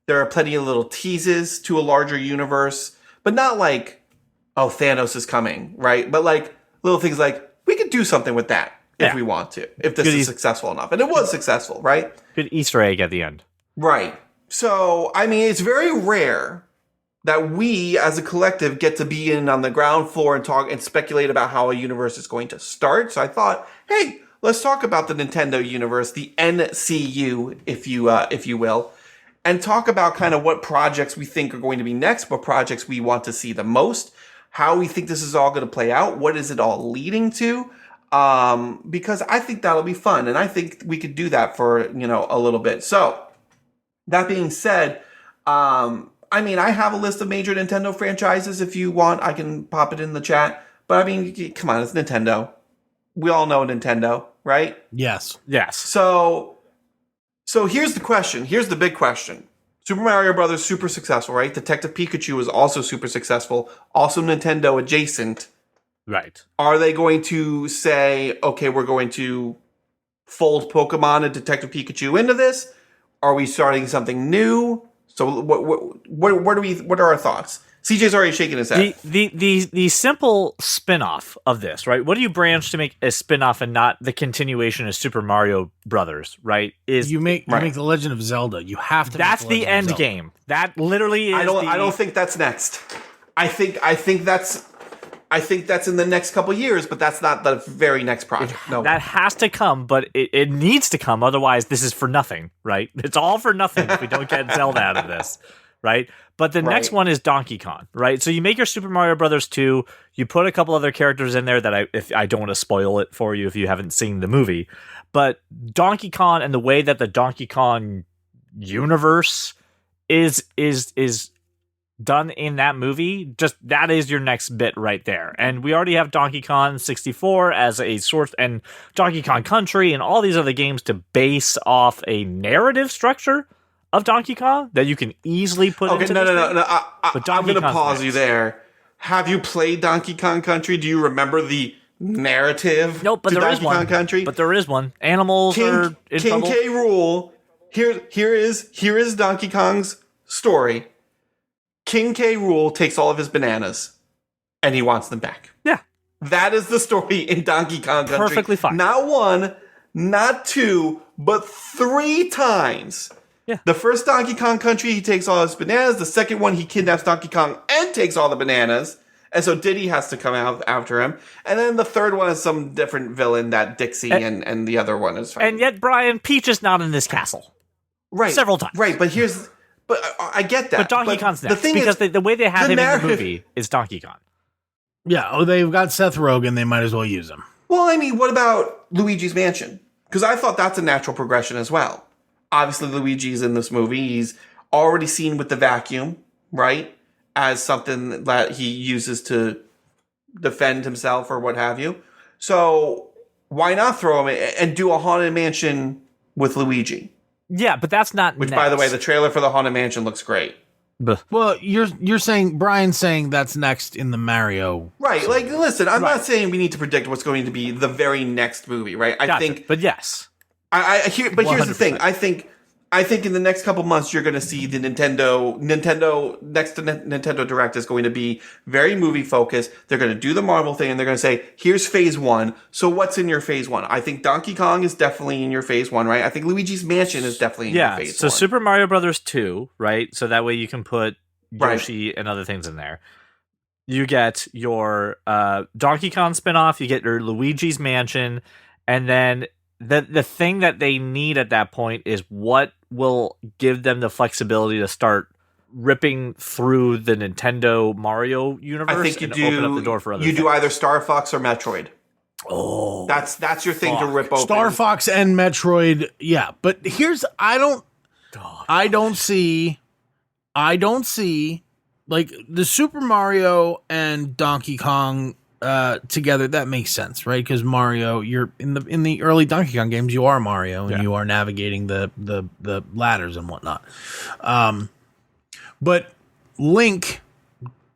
there are plenty of little teases to a larger universe, but not like, oh, Thanos is coming, right? But like little things like, we could do something with that if we want to, if this is successful enough. And it was successful, right? Good Easter egg at the end. Right. So, I mean, it's very rare that we as a collective get to be in on the ground floor and talk and speculate about how a universe is going to start. So I thought, hey, let's talk about the Nintendo universe, the NCU, if you will, and talk about kind of what projects we think are going to be next, what projects we want to see the most, how we think this is all going to play out, what is it all leading to, because I think that'll be fun, and I think we could do that for, a little bit. So, that being said, I mean, I have a list of major Nintendo franchises. If you want, I can pop it in the chat. But I mean, come on, it's Nintendo. We all know Nintendo, right? Yes. So here's the question. Here's the big question. Super Mario Brothers, super successful, right? Detective Pikachu is also super successful. Also Nintendo adjacent. Right. Are they going to say, okay, we're going to fold Pokemon and Detective Pikachu into this? Are we starting something new? So what are our thoughts? CJ's already shaking his head. The simple spin-off of this, right? What do you branch to make a spin-off and not the continuation of Super Mario Brothers, right? Is you make The Legend of Zelda. You have to. That's the end game. That literally is. I don't think that's next. I think that's in the next couple years, but that's not the very next project. No, that has to come, but it needs to come. Otherwise, this is for nothing, right? It's all for nothing if we don't get Zelda out of this, right? But the next one is Donkey Kong, right? So you make your Super Mario Brothers 2. You put a couple other characters in there that I don't want to spoil it for you if you haven't seen the movie. But Donkey Kong and the way that the Donkey Kong universe is done in that movie, just that is your next bit right there. And we already have Donkey Kong 64 as a source, and Donkey Kong Country and all these other games to base off a narrative structure of Donkey Kong that you can easily put into no. I'm going to pause you there. Have you played Donkey Kong Country? Do you remember the narrative? Nope, but to there Donkey is one. Kong Country? But there is one. Animals are in King trouble. K. Rool. Here is Donkey Kong's story. King K. Rool takes all of his bananas, and he wants them back. Yeah. That is the story in Donkey Kong Country. Perfectly fine. Not one, not two, but 3 times. Yeah. The first Donkey Kong Country, he takes all his bananas. The second one, he kidnaps Donkey Kong and takes all the bananas. And so Diddy has to come out after him. And then the third one is some different villain that Dixie and the other one is fighting. And yet, Brian, Peach is not in this castle. Right. Several times. Right, but I get that. But Donkey Kong's next. The thing because is, the way they have him narrative, in the movie is Donkey Kong. Yeah, they've got Seth Rogen. They might as well use him. Well, I mean, what about Luigi's Mansion? Because I thought that's a natural progression as well. obviously Luigi's in this movie. He's already seen with the vacuum, right? As something that he uses to defend himself or what have you. So why not throw him and do a Haunted Mansion with Luigi? Yeah, but that's not Which, next. by the way, the trailer for the Haunted Mansion looks great. Well, you're saying Brian's saying that's next in the Mario. Right. Like, listen, I'm not saying we need to predict what's going to be the very next movie, right? I think, but yes. here's the thing. 100%. I think in the next couple months you're going to see the Nintendo next to Nintendo Direct is going to be very movie focused. They're going to do the Marvel thing and they're going to say, "Here's phase 1. So what's in your phase 1?" I think Donkey Kong is definitely in your phase 1, right? I think Luigi's Mansion is definitely in your phase 1. So Super Mario Brothers 2, right? So that way you can put Yoshi and other things in there. You get your Donkey Kong spinoff, you get your Luigi's Mansion, and then the thing that they need at that point is what will give them the flexibility to start ripping through the Nintendo Mario universe. I think you do. Open up the door for other you things. do either Star Fox or Metroid. Oh, That's your thing to rip open. Star Fox and Metroid, yeah. But here's I don't see like the Super Mario and Donkey Kong together. That makes sense, right? Because Mario, you're in the early Donkey Kong games, you are Mario and you are navigating the ladders and whatnot. But Link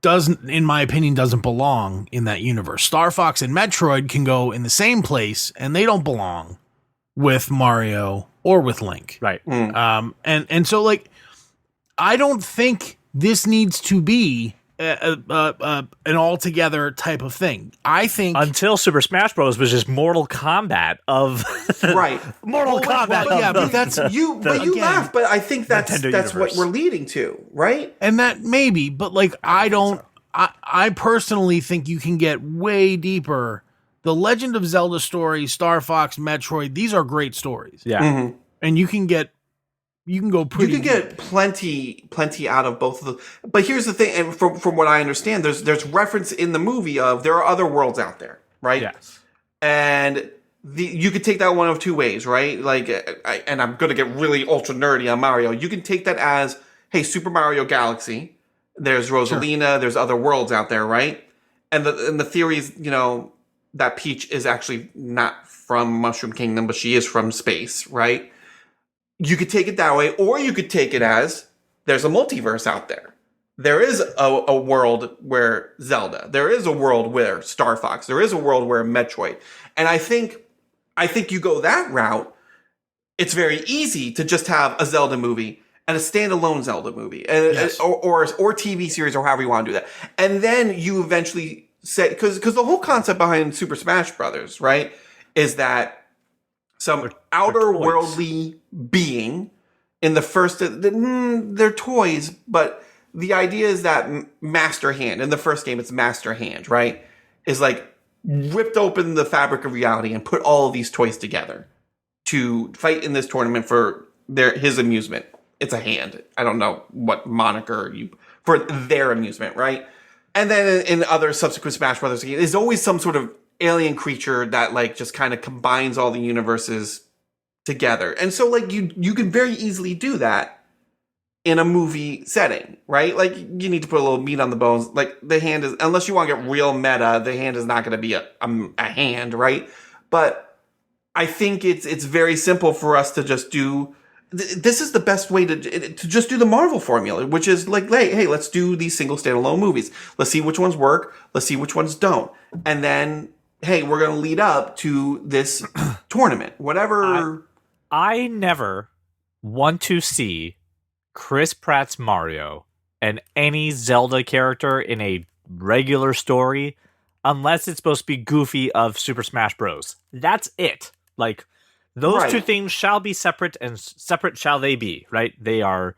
doesn't, in my opinion, doesn't belong in that universe. Star Fox and Metroid can go in the same place, and they don't belong with Mario or with Link. right. And so like, I don't think this needs to be an altogether type of thing. I think Until Super Smash Bros. Was just Mortal Kombat of Right. Mortal Kombat. but yeah, of but the- that's You laugh, but I think that's Nintendo what universe. we're leading to, right? and that maybe, but like I personally think you can get way deeper. The Legend of Zelda story, Star Fox, Metroid, these are great stories. yeah. And you can go pretty You can get plenty out of both of them. But here's the thing, and from what I understand, there's reference in the movie of there are other worlds out there, right? Yes. And you could take that one of two ways, right? Like, and I'm going to get really ultra nerdy on Mario. You can take that as, hey, Super Mario Galaxy. There's Rosalina. There's other worlds out there, right? And the theory is, that Peach is actually not from Mushroom Kingdom, but she is from space, right? You could take it that way, or you could take it as there's a multiverse out there. There is a world where Zelda. There is a world where Star Fox. There is a world where Metroid. And I think you go that route. It's very easy to just have a Zelda movie and a standalone Zelda movie, and Yes. or TV series, or however you want to do that. And then you eventually say, because the whole concept behind Super Smash Brothers, right, is that some outer worldly being in the first, they're toys, but the idea is that Master Hand, in the first game, it's Master Hand, right, is like ripped open the fabric of reality and put all of these toys together to fight in this tournament for his amusement. It's a hand. I don't know what moniker for their amusement, right? And then in other subsequent Smash Brothers games, there's always some sort of alien creature that like just kind of combines all the universes together. And so like you can very easily do that in a movie setting, right? Like you need to put a little meat on the bones. Like the hand is, unless you want to get real meta, the hand is not going to be a hand, right? But I think it's very simple for us to just do. This is the best way to just do the Marvel formula, which is like, hey, let's do these single standalone movies. Let's see which ones work. Let's see which ones don't. And then, hey, we're going to lead up to this tournament, whatever. I never want to see Chris Pratt's Mario and any Zelda character in a regular story unless it's supposed to be Goofy of Super Smash Bros. That's it. Like, those two things shall be separate, and separate shall they be, right? They are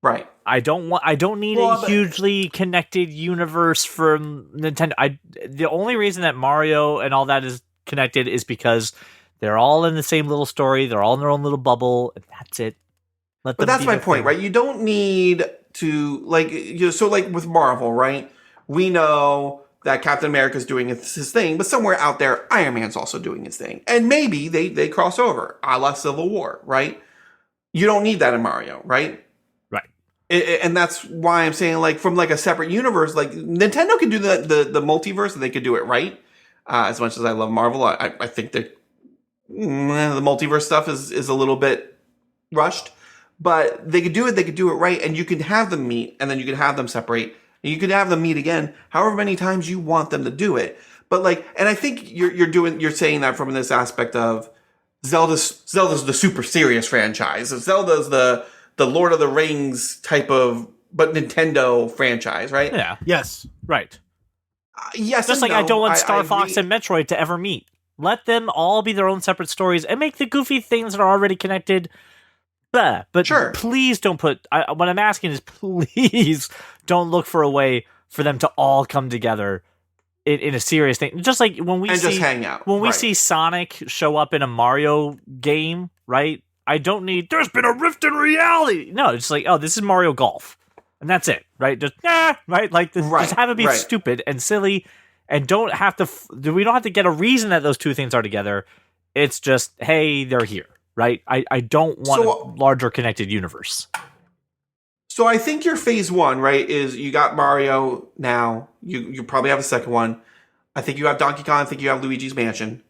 right. I don't need a hugely connected universe from Nintendo. The only reason that Mario and all that is connected is because they're all in the same little story, they're all in their own little bubble, and that's it. But that's my point, right? You don't need to, like, so like with Marvel, right? We know that Captain America's doing his thing, but somewhere out there, Iron Man's also doing his thing. And maybe they cross over, a la Civil War, right? You don't need that in Mario, right? Right. And that's why I'm saying, like, from like a separate universe, like Nintendo can do the multiverse, and they could do it right. As much as I love Marvel, I think that the multiverse stuff is a little bit rushed, but they could do it. They could do it right, and you can have them meet, and then you can have them separate, and you could have them meet again, however many times you want them to do it. But like, and I think you're saying that from this aspect of Zelda's the super serious franchise. Zelda's the Lord of the Rings type of, but Nintendo franchise, right? Yeah. Yes. Right. Yes. Just like no. I don't want Star I Fox and Metroid to ever meet. Let them all be their own separate stories and make the goofy things that are already connected. But sure. Please don't put. What I'm asking is, please don't look for a way for them to all come together in a serious thing. Just like when we just hang out. When we see Sonic show up in a Mario game, right? I don't need. There's been a rift in reality. No, it's like, oh, this is Mario Golf, and that's it, right? Just right, like just have it be stupid and silly, and don't have to. We don't have to get a reason that those two things are together. It's just, hey, they're here, right? I don't want a larger connected universe. So I think your phase one, right, is you got Mario now. You probably have a second one. I think you have Donkey Kong. I think you have Luigi's Mansion,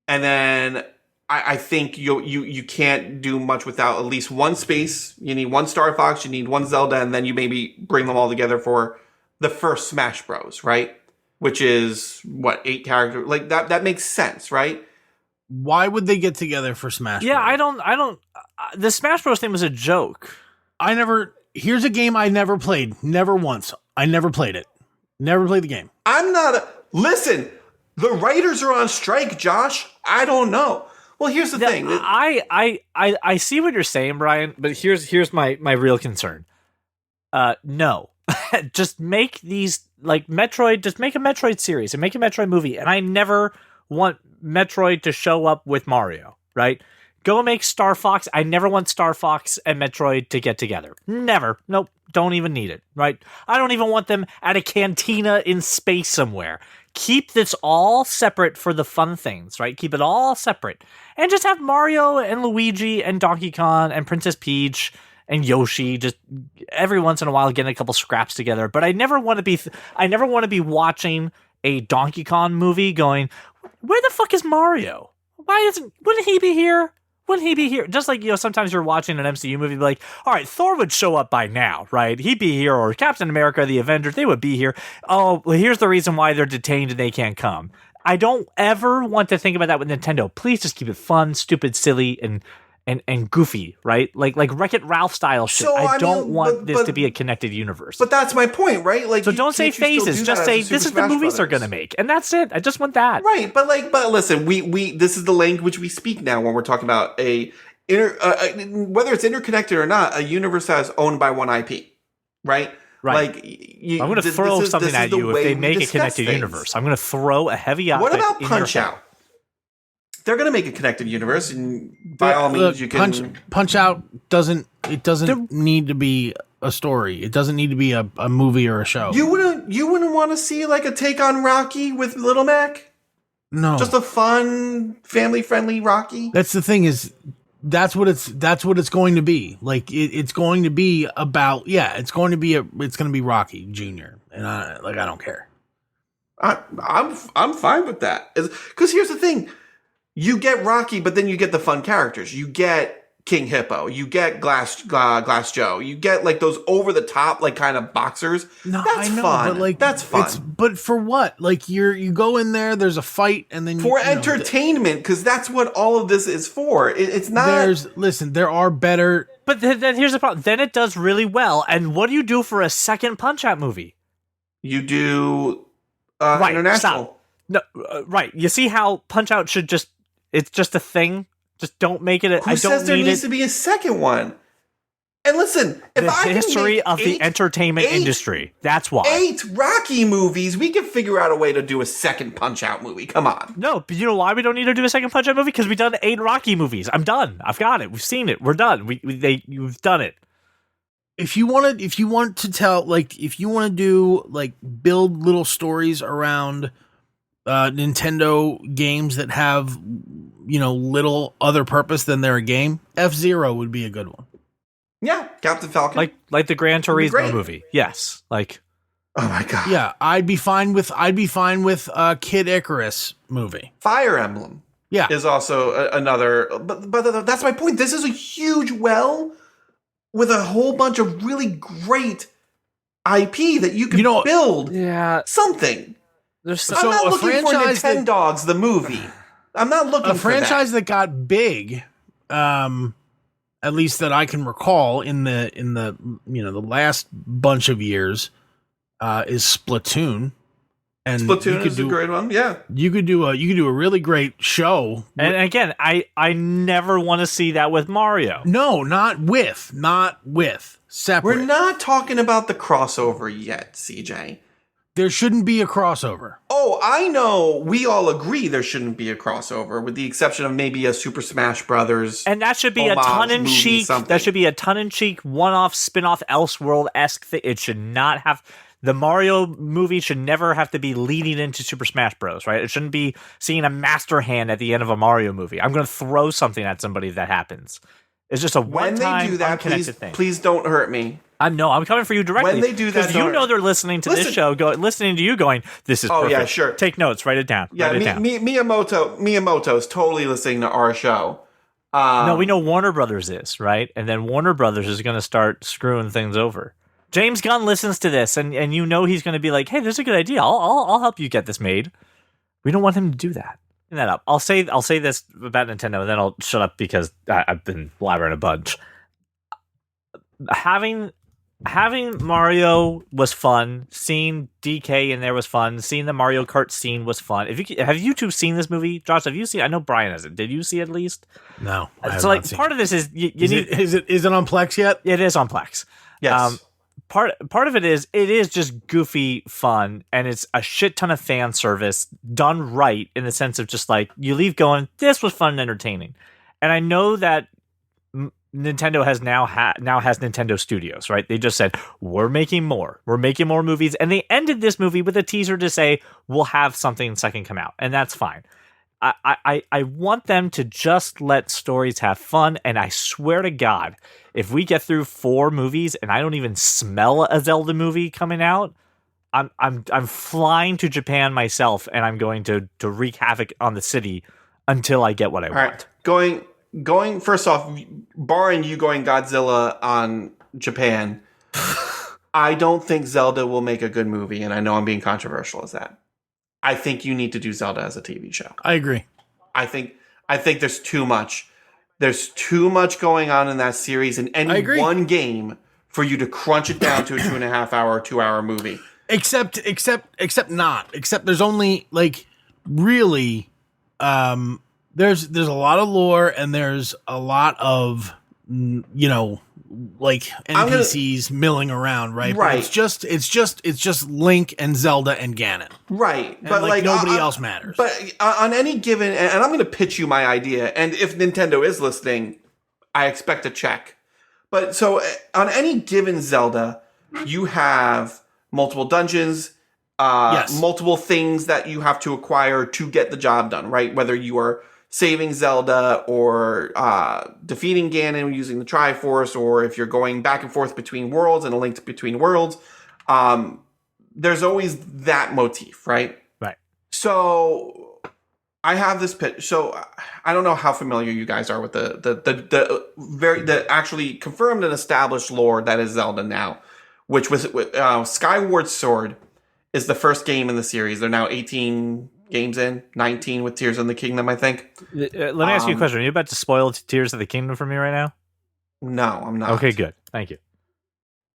and then I think you can't do much without at least one space. You need one Star Fox. You need one Zelda, and then you maybe bring them all together for the first Smash Bros. Right, which is what, 8 characters? Like that. That makes sense, right? Why would they get together for Smash Bros? Yeah, I don't. The Smash Bros. Thing was a joke. Here's a game I never played. Never once. I never played it. Never played the game. Listen, the writers are on strike, Josh. I don't know. Well, here's the thing. I see what you're saying, Brian, but here's my real concern. No. Just make these, like, Metroid, just make a Metroid series and make a Metroid movie. And I never want Metroid to show up with Mario, right? Go make Star Fox. I never want Star Fox and Metroid to get together. Never. Nope. Don't even need it, right? I don't even want them at a cantina in space somewhere. Keep this all separate for the fun things, right? Keep it all separate. And just have Mario and Luigi and Donkey Kong and Princess Peach and Yoshi just every once in a while getting a couple scraps together. But I never want to be watching a Donkey Kong movie going, where the fuck is Mario? Wouldn't he be here? Wouldn't he be here? Just like, sometimes you're watching an MCU movie, like, all right, Thor would show up by now, right? He'd be here, or Captain America, the Avengers, they would be here. Oh, well, here's the reason why they're detained and they can't come. I don't ever want to think about that with Nintendo. Please just keep it fun, stupid, silly, and goofy, right? Like Wreck-It Ralph style shit. So, I don't want this to be a connected universe. But that's my point, right? Like, so don't say phases. Just say this is the movies they're gonna make, and that's it. I just want that. Right, but listen, we this is the language we speak now when we're talking about whether it's interconnected or not, a universe that is owned by one IP, right? Right. Like, I'm going to throw something at you if they make a connected universe. I'm going to throw a heavy object. What about Punch Out? They're going to make a connected universe, and by all means, you can Punch Out doesn't need to be a story. It doesn't need to be a movie or a show. You wouldn't want to see like a take on Rocky with Little Mac? No, just a fun, family friendly Rocky. That's the thing is. That's what it's going to be. Like it's going to be about it's going to be Rocky Jr. and I don't care. I'm fine with that. Because here's the thing. You get Rocky, but then you get the fun characters. You get King Hippo. You get Glass Joe. You get like those over the top like kind of boxers. No, that's I know, fun. but like that's fun. But for what? Like you go in there. There's a fight, and then for entertainment, because that's what all of this is for. It's not. There are better. But then here's the problem. Then it does really well. And what do you do for a second Punch Out movie? You do international. Stop. No, right. You see how Punch Out should just. It's just a thing. Just don't make it. Who says there needs to be a second one? And listen, if I can history of the entertainment industry. That's why 8 Rocky movies, we can figure out a way to do a second Punch Out movie. Come on. No, but you know why we don't need to do a second Punch Out movie? Because we've done 8 Rocky movies. I'm done. I've got it. We've seen it. We're done. You've done it. If you want to tell, like, if you want to do like build little stories around Nintendo games that have, little other purpose than they're a game, F-Zero would be a good one. Yeah, Captain Falcon. Like the Gran Turismo great. movie. Yes. Like, oh my god. Yeah, I'd be fine with Kid Icarus movie. Fire Emblem. Yeah. Is also another, but that's my point. This is a huge well with a whole bunch of really great IP that you can build something. I'm not looking for Nintendogs, the movie. I'm not looking for a franchise that got big, at least that I can recall in the the last bunch of years, is Splatoon. And Splatoon is a great one. Yeah, you could do a really great show. And again, I never want to see that with Mario. No, not with separate. We're not talking about the crossover yet, CJ. There shouldn't be a crossover. Oh, I know. We all agree there shouldn't be a crossover, with the exception of maybe a Super Smash Brothers. And that should be a tongue-in-cheek. That should be a tongue-in-cheek, one-off, spin-off, Elseworld-esque thing. It should not have. The Mario movie should never have to be leading into Super Smash Bros., right? It shouldn't be seeing a master hand at the end of a Mario movie. I'm going to throw something at somebody if that happens. It's just a one-time, when they do that, thing. Please don't hurt me. I'm coming for you directly. When they do that, because they're listening to this show, listening to you going, this is perfect. Oh, yeah, sure. Take notes, write it down. Yeah, Miyamoto's totally listening to our show. No, we know Warner Brothers is, right? And then Warner Brothers is going to start screwing things over. James Gunn listens to this, and he's going to be like, "Hey, there's a good idea. I'll help you get this made." We don't want him to do that. Bring that up. I'll say this about Nintendo, and then I'll shut up because I've been blabbering a bunch. Having Mario was fun. Seeing DK in there was fun. Seeing the Mario Kart scene was fun. Have you two seen this movie, Josh? Have you seen? I know Brian hasn't. Did you see it at least? No. So like part of this is is it on Plex yet? It is on Plex. Yes. Part of it is just goofy fun, and it's a shit ton of fan service done right in the sense of just like you leave going, this was fun and entertaining. And I know that Nintendo has now has Nintendo Studios, right? They just said we're making more movies, and they ended this movie with a teaser to say we'll have something second come out, and that's fine. I want them to just let stories have fun, and I swear to God, if we get through 4 movies and I don't even smell a Zelda movie coming out, I'm flying to Japan myself, and I'm going to wreak havoc on the city until I get what I want. Right. Going first off, barring you going Godzilla on Japan, I don't think Zelda will make a good movie, and I know I'm being controversial as that. I think you need to do Zelda as a TV show. I agree. I think there's too much. There's too much going on in that series in any one game for you to crunch it down to a 2.5 hour, 2 hour movie. Except there's only like really, there's a lot of lore and there's a lot of, like NPCs milling around, right? Right. But it's just Link and Zelda and Ganon. Right. And but like nobody else matters. But on any given, and I'm going to pitch you my idea, and if Nintendo is listening, I expect a check. But so on any given Zelda, you have multiple dungeons, multiple things that you have to acquire to get the job done, right? Whether you are saving Zelda or defeating Ganon using the Triforce, or if you're going back and forth between worlds and a link between worlds, there's always that motif, right? Right. So I have this pitch. So I don't know how familiar you guys are with the actually confirmed and established lore that is Zelda now, which was Skyward Sword is the first game in the series. They're now 18 games in, 19 with Tears of the Kingdom, I think. Let me ask you a question. Are you about to spoil Tears of the Kingdom for me right now? No, I'm not. Okay, good. Thank you.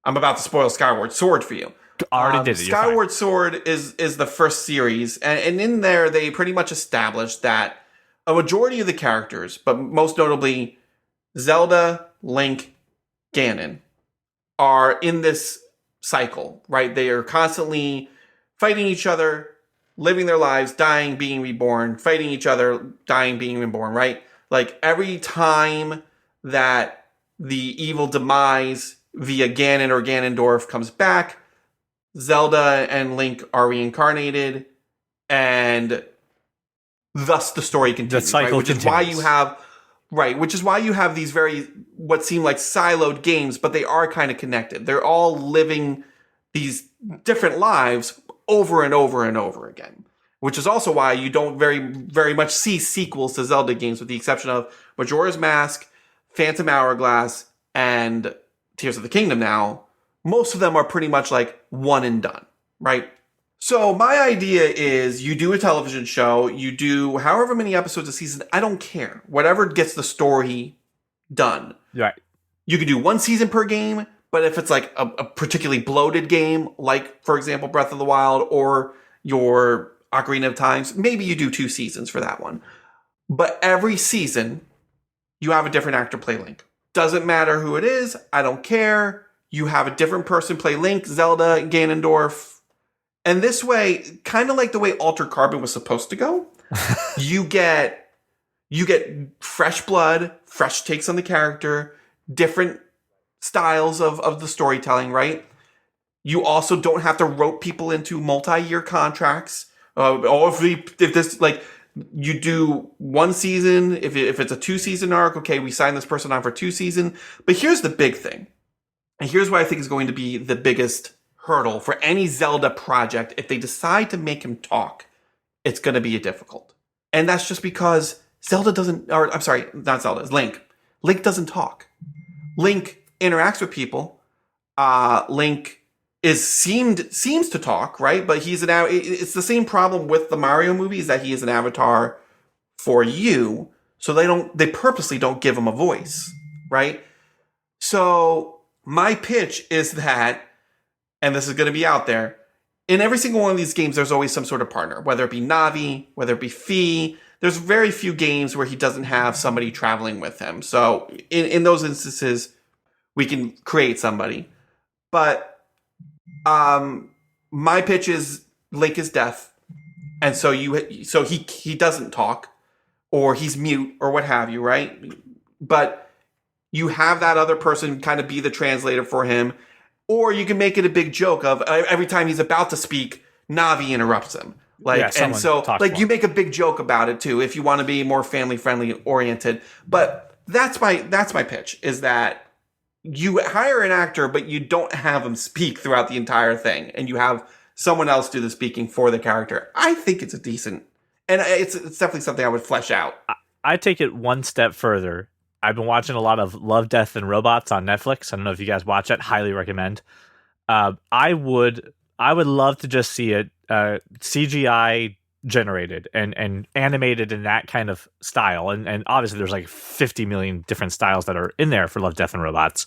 I'm about to spoil Skyward Sword for you. I already did it. Skyward Sword is the first series, and in there they pretty much established that a majority of the characters, but most notably Zelda, Link, Ganon, are in this cycle, right? They are constantly fighting each other, living their lives, dying, being reborn, fighting each other, dying, being reborn, right? Like every time that the evil demise via Ganon or Ganondorf comes back, Zelda and Link are reincarnated, and thus the story continues. The cycle which is why you have which is why you have these very what seem like siloed games, but they are kind of connected. They're all living these different lives over and over and over again. Which is also why you don't very, very much see sequels to Zelda games, with the exception of Majora's Mask, Phantom Hourglass, and Tears of the Kingdom now. Most of them are pretty much like one and done, right? So my idea is you do a television show, you do however many episodes a season, I don't care. Whatever gets the story done. Right. You can do one season per game, but if it's like a particularly bloated game, like, for example, Breath of the Wild or your Ocarina of Times, maybe you do 2 seasons for that one. But every season, you have a different actor play Link. Doesn't matter who it is. I don't care. You have a different person play Link, Zelda, Ganondorf. And this way, kind of like the way Altered Carbon was supposed to go, you get fresh blood, fresh takes on the character, different styles of the storytelling, right? You also don't have to rope people into multi-year contracts. If this, like, you do 1 season, if it's a 2-season arc, okay, we sign this person on for 2 seasons. But here's the big thing. And here's what I think is going to be the biggest hurdle for any Zelda project. If they decide to make him talk, it's going to be difficult. And that's just because Zelda doesn't, or I'm sorry, not Zelda, it's Link. Link doesn't talk. Link interacts with people. Link seems to talk, right? But it's the same problem with the Mario movies, that he is an avatar for you. So they purposely don't give him a voice, right? So my pitch is that, and this is going to be out there, in every single one of these games, there's always some sort of partner, whether it be Navi, whether it be Fi. There's very few games where he doesn't have somebody traveling with him. So in those instances, we can create somebody. But my pitch is Link is deaf, and so he doesn't talk, or he's mute, or what have you, right? But you have that other person kind of be the translator for him, or you can make it a big joke of every time he's about to speak, Navi interrupts him. And so you make a big joke about it too, if you want to be more family friendly oriented. But that's my pitch, is that you hire an actor, but you don't have him speak throughout the entire thing, and you have someone else do the speaking for the character. I think it's it's definitely something I would flesh out. I take it one step further. I've been watching a lot of Love, Death, and Robots on Netflix. I don't know if you guys watch it. Highly recommend. I would love to just see it CGI generated and animated in that kind of style. And obviously there's like 50 million different styles that are in there for Love, Death, and Robots.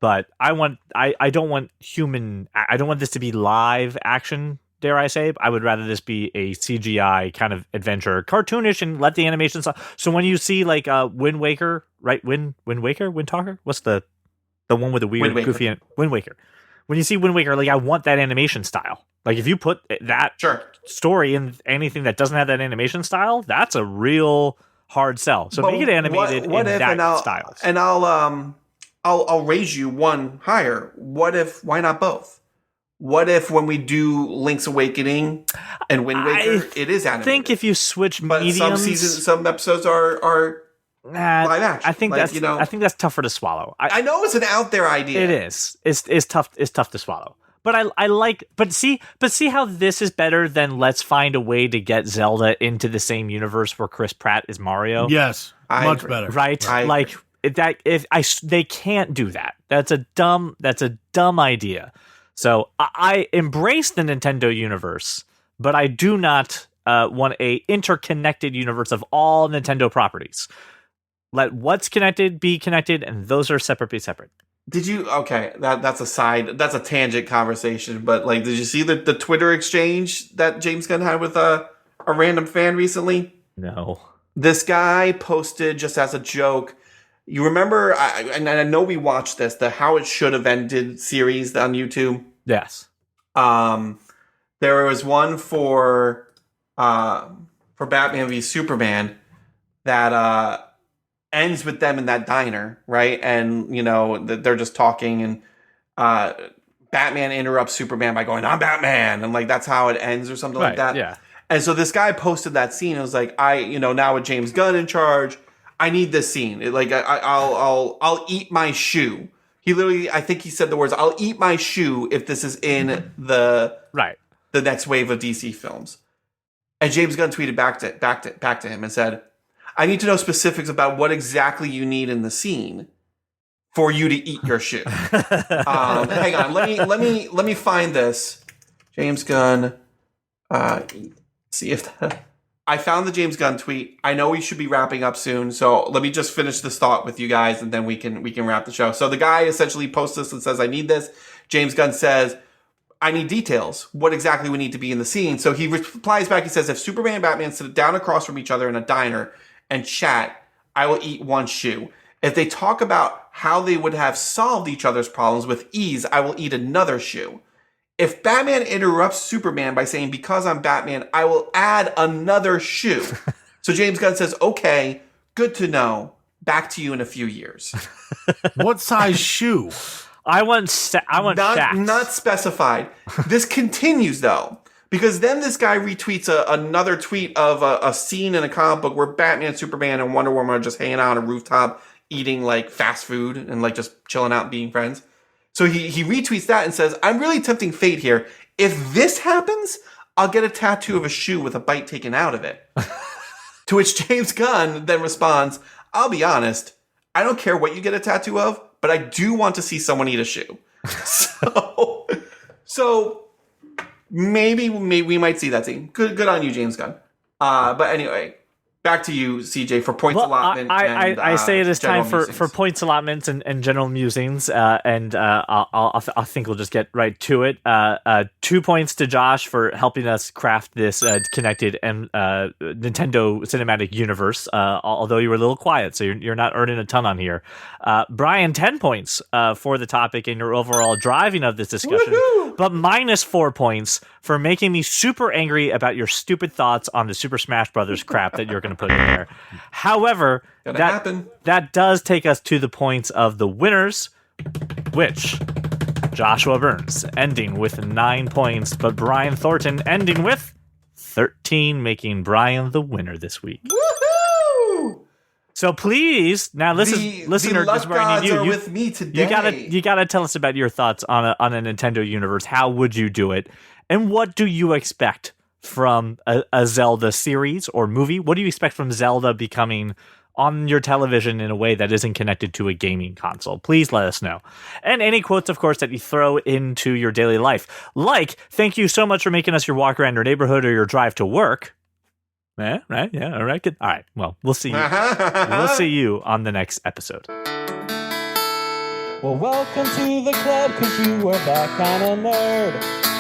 But I don't want this to be live action, dare I say. I would rather this be a CGI kind of adventure, cartoonish, and let the animation stuff. So when you see like Wind Waker, right? Wind Talker? What's the one with the weird goofy Wind Waker? When you see Wind Waker, like, I want that animation style. Like, if you put that story in anything that doesn't have that animation style, that's a real hard sell. So make it animated in that style. And I'll raise you one higher. Why not both? What if when we do Link's Awakening and Wind Waker, it is animated? I think if you switch mediums, some episodes are live action. I think I think that's tougher to swallow. I know it's an out there idea. It is. It's tough. It's tough to swallow. But I like. But see how this is better than let's find a way to get Zelda into the same universe where Chris Pratt is Mario. Yes, much better. Right? They can't do that. That's a dumb idea. So I embrace the Nintendo universe, but I do not want a interconnected universe of all Nintendo properties. Let what's connected be connected, and those are separate be separate. Did you? Okay, that's a tangent conversation. But like, did you see the Twitter exchange that James Gunn had with a random fan recently? No. This guy posted, just as a joke. You remember? And I know we watched this, the How It Should Have Ended series on YouTube. Yes. There was one for Batman v Superman that ends with them in that diner, right? And they're just talking, and Batman interrupts Superman by going, "I'm Batman," and like that's how it ends or something like that. Yeah. And so this guy posted that scene. It was like, now with James Gunn in charge, I need this scene. I'll eat my shoe. He literally, I think he said the words, "I'll eat my shoe if this is in the next wave of DC films." And James Gunn tweeted back to him and said, "I need to know specifics about what exactly you need in the scene for you to eat your shoe." Hang on, let me find this. James Gunn. See if I found the James Gunn tweet. I know we should be wrapping up soon, so let me just finish this thought with you guys, and then we can wrap the show. So the guy essentially posts this and says, "I need this." James Gunn says, "I need details. What exactly we need to be in the scene?" So he replies back. He says, "If Superman and Batman sit down across from each other in a diner and chat, I will eat one shoe. If they talk about how they would have solved each other's problems with ease, I will eat another shoe. If Batman interrupts Superman by saying, 'Because I'm Batman, I will add another shoe.'" So James Gunn says, "Okay, good to know. Back to you in a few years." What size shoe? I want Shaq's. Not specified. This continues though, because then this guy retweets another tweet of a scene in a comic book where Batman, Superman, and Wonder Woman are just hanging out on a rooftop eating like fast food and like just chilling out and being friends. So he retweets that and says, "I'm really tempting fate here. If this happens, I'll get a tattoo of a shoe with a bite taken out of it." To which James Gunn then responds, "I'll be honest, I don't care what you get a tattoo of, but I do want to see someone eat a shoe." So maybe we might see that scene. Good on you, James Gunn. But anyway, back to you, CJ, for points allotment. I say it is time for musings. points allotments and general musings, and I think we'll just get right to it. 2 points to Josh for helping us craft this connected Nintendo Cinematic Universe. Although you were a little quiet, so you're not earning a ton on here. Brian, 10 points for the topic and your overall driving of this discussion, but minus 4 points for making me super angry about your stupid thoughts on the Super Smash Brothers crap that you're going to put in there. However, that does take us to the points of the winners, which Joshua Burns ending with 9 points, but Brian Thornton ending with 13, making Brian the winner this week. Woohoo! So please, now listener, this is where I need you. With me today. You gotta tell us about your thoughts on a Nintendo universe. How would you do it? And what do you expect from a Zelda series or movie? What do you expect from Zelda becoming on your television in a way that isn't connected to a gaming console? Please let us know. And any quotes, of course, that you throw into your daily life. Like, "Thank you so much for making us your walk around your neighborhood or your drive to work." Yeah, right. Yeah, all right. Good. All right. Well, we'll see you. We'll see you on the next episode. Well, welcome to the club, 'cause you are that kind of nerd.